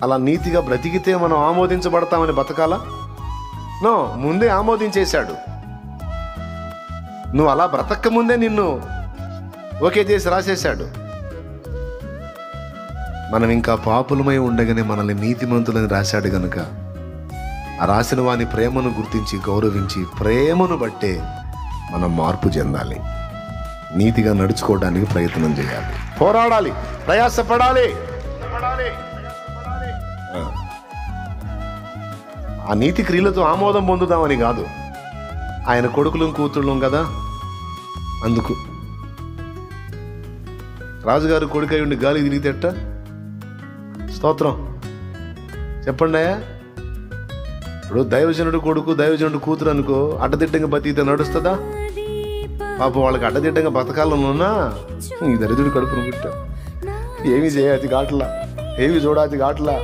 అలా నీతిగా బ్రతికితే మనం ఆమోదించబడతామని బతకాలా? నో, ముందే ఆమోదించేశాడు. నువ్వు అలా బ్రతక్క ముందే నిన్ను ఓకే చేసి రాసేశాడు. మనం ఇంకా పాపులమై ఉండగానే మనల్ని నీతిమంతులని రాశాడు గనుక ఆ రాసిన వాని ప్రేమను గుర్తించి గౌరవించి ప్రేమను బట్టే మనం మార్పు చెందాలి. నీతిగా నడుచుకోవడానికి ప్రయత్నం చేయాలి, పోరాడాలి, ప్రయాసపడాలి. ఆ నీతి క్రియలతో ఆమోదం పొందుదామని కాదు, ఆయన కొడుకులం కూతుళ్ళం కదా. అందుకు రాజుగారు కొడుకై ఉండి గాలి తిరిగితేట స్తోత్రం చెప్పండి అయ్యా. ఇప్పుడు దైవజనుడు కొడుకు దైవజనుడు కూతురు అనుకో, అడ్డదిడ్డంగా బతికితే నడుస్తుందా? పాప వాళ్ళకి అడ్డదిడ్డంగా బతకాలనున్నా ఈ దరిద్రుడు కడుపును పుట్టా, ఏమి చేయతి కాట్లా, ఏమి చూడాతి కాట్లా.